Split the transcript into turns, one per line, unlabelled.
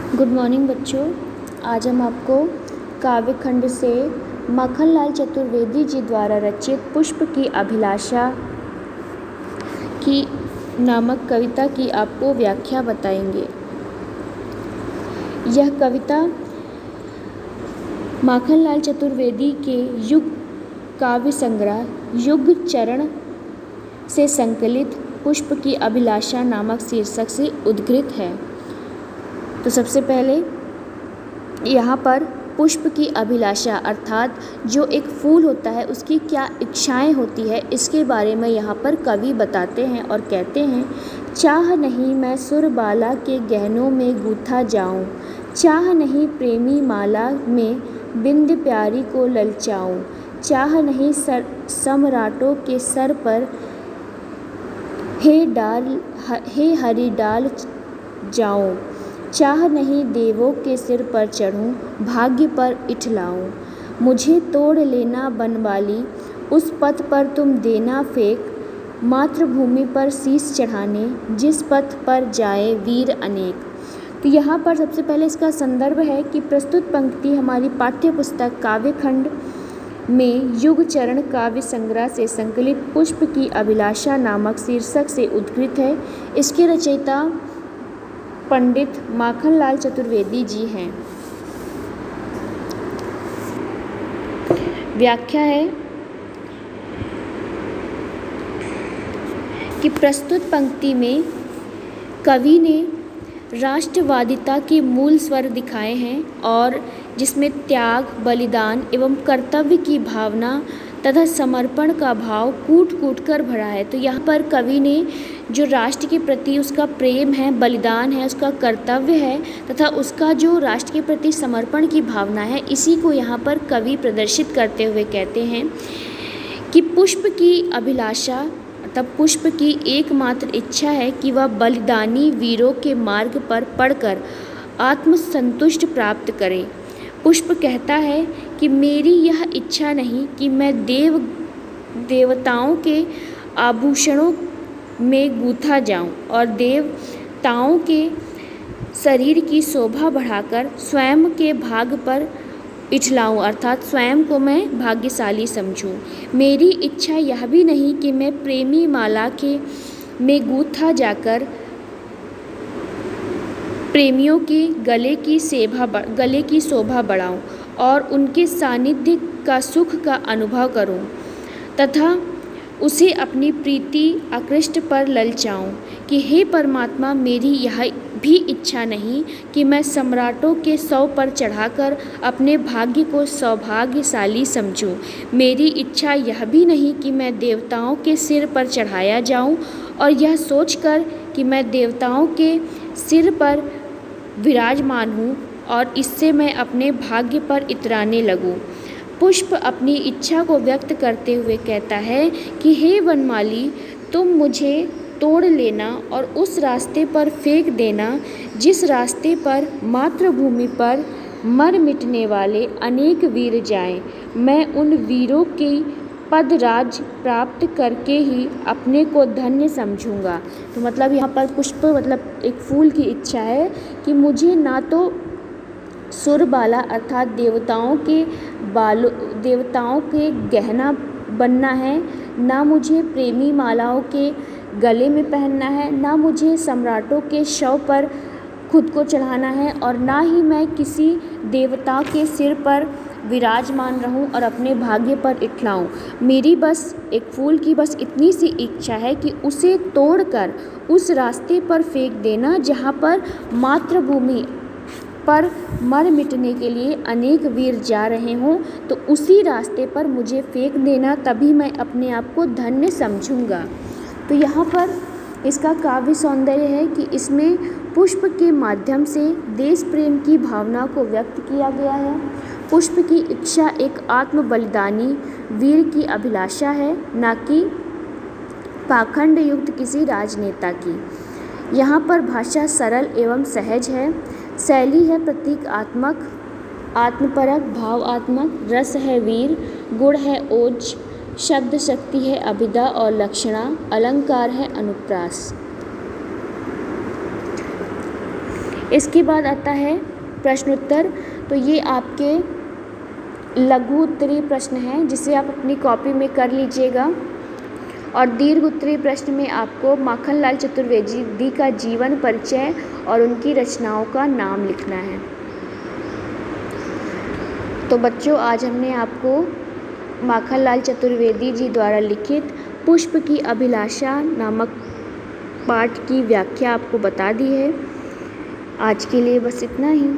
Good morning बच्चों। आज हम आपको काव्य खंड से माखनलाल चतुर्वेदी जी द्वारा रचित पुष्प की अभिलाषा की नामक कविता की आपको व्याख्या बताएंगे। यह कविता माखनलाल चतुर्वेदी के युग काव्य संग्रह युग चरण से संकलित पुष्प की अभिलाषा नामक शीर्षक से उद्धृत है। तो सबसे पहले यहाँ पर पुष्प की अभिलाषा अर्थात जो एक फूल होता है उसकी क्या इच्छाएं होती है इसके बारे में यहाँ पर कवि बताते हैं और कहते हैं, चाह नहीं मैं सुरबाला के गहनों में गूथा जाऊं, चाह नहीं प्रेमी माला में बिंद प्यारी को ललचाऊं, चाह नहीं सम्राटों के सर पर हे हरि डाल जाऊं, चाह नहीं देवों के सिर पर चढ़ूं, भाग्य पर इठलाऊं, मुझे तोड़ लेना बनवाली उस पथ पर तुम देना फेंक, मातृभूमि पर शीश चढ़ाने जिस पथ पर जाए वीर अनेक। तो यहाँ पर सबसे पहले इसका संदर्भ है कि प्रस्तुत पंक्ति हमारी पाठ्य पुस्तक काव्य खंड में युग चरण काव्य संग्रह से संकलित पुष्प की अभिलाषा नामक शीर्षक से उद्धृत है। इसके रचयिता पंडित माखनलाल चतुर्वेदी जी हैं। व्याख्या है कि प्रस्तुत पंक्ति में कवि ने राष्ट्रवादिता के मूल स्वर दिखाए हैं और जिसमें त्याग, बलिदान एवं कर्तव्य की भावना तथा समर्पण का भाव कूट कूट कर भरा है। तो यहाँ पर कवि ने जो राष्ट्र के प्रति उसका प्रेम है, बलिदान है, उसका कर्तव्य है तथा उसका जो राष्ट्र के प्रति समर्पण की भावना है, इसी को यहाँ पर कवि प्रदर्शित करते हुए कहते हैं कि पुष्प की अभिलाषा तब पुष्प की एकमात्र इच्छा है कि वह बलिदानी वीरों के मार्ग पर पड़कर आत्मसंतुष्ट प्राप्त करे। पुष्प कहता है कि मेरी यह इच्छा नहीं कि मैं देवताओं के आभूषणों में गूथा जाऊं और देवताओं के शरीर की शोभा बढ़ाकर स्वयं के भाग पर इठलाऊं अर्थात स्वयं को मैं भाग्यशाली समझूं। मेरी इच्छा यह भी नहीं कि मैं प्रेमी माला के में गूथा जाकर प्रेमियों के गले की शोभा बढ़ाऊं और उनके सानिध्य का सुख का अनुभव करूं तथा उसे अपनी प्रीति आकृष्ट पर ललचाऊं कि हे परमात्मा, मेरी यह भी इच्छा नहीं कि मैं सम्राटों के सौ पर चढ़ाकर अपने भाग्य को सौभाग्यशाली समझूं। मेरी इच्छा यह भी नहीं कि मैं देवताओं के सिर पर चढ़ाया जाऊं और यह सोचकर कि मैं देवताओं के सिर पर विराजमान हूँ और इससे मैं अपने भाग्य पर इतराने लगूँ। पुष्प अपनी इच्छा को व्यक्त करते हुए कहता है कि हे वनमाली, तुम मुझे तोड़ लेना और उस रास्ते पर फेंक देना जिस रास्ते पर मातृभूमि पर मर मिटने वाले अनेक वीर जाएं। मैं उन वीरों की पदराज प्राप्त करके ही अपने को धन्य समझूंगा। तो मतलब यहाँ पर पुष्प मतलब एक फूल की इच्छा है कि मुझे ना तो सुरबाला अर्थात देवताओं के गहना बनना है, ना मुझे प्रेमी मालाओं के गले में पहनना है, ना मुझे सम्राटों के शव पर खुद को चढ़ाना है और ना ही मैं किसी देवता के सिर पर विराजमान रहूं और अपने भाग्य पर इठलाऊं। मेरी बस एक फूल की बस इतनी सी इच्छा है कि उसे तोड़कर उस रास्ते पर फेंक देना जहां पर मातृभूमि पर मर मिटने के लिए अनेक वीर जा रहे हों, तो उसी रास्ते पर मुझे फेंक देना, तभी मैं अपने आप को धन्य समझूंगा। तो यहाँ पर इसका काव्य सौंदर्य है कि इसमें पुष्प के माध्यम से देश प्रेम की भावना को व्यक्त किया गया है। पुष्प की इच्छा एक आत्म बलिदानी वीर की अभिलाषा है, ना कि पाखंड युक्त किसी राजनेता की। यहाँ पर भाषा सरल एवं सहज है, शैली है प्रतीकात्मक, आत्मपरक, भावात्मक, रस है वीर, गुण है ओज, शब्द शक्ति है अभिधा और लक्षणा, अलंकार है अनुप्रास। इसके बाद आता है प्रश्नोत्तर। तो ये आपके लघु उत्तरीय प्रश्न हैं जिसे आप अपनी कॉपी में कर लीजिएगा। और दीर्घ उत्तरीय प्रश्न में आपको माखनलाल चतुर्वेदी का जीवन परिचय और उनकी रचनाओं का नाम लिखना है। तो बच्चों, आज हमने आपको माखनलाल चतुर्वेदी जी द्वारा लिखित पुष्प की अभिलाषा नामक पाठ की व्याख्या आपको बता दी है। आज के लिए बस इतना ही।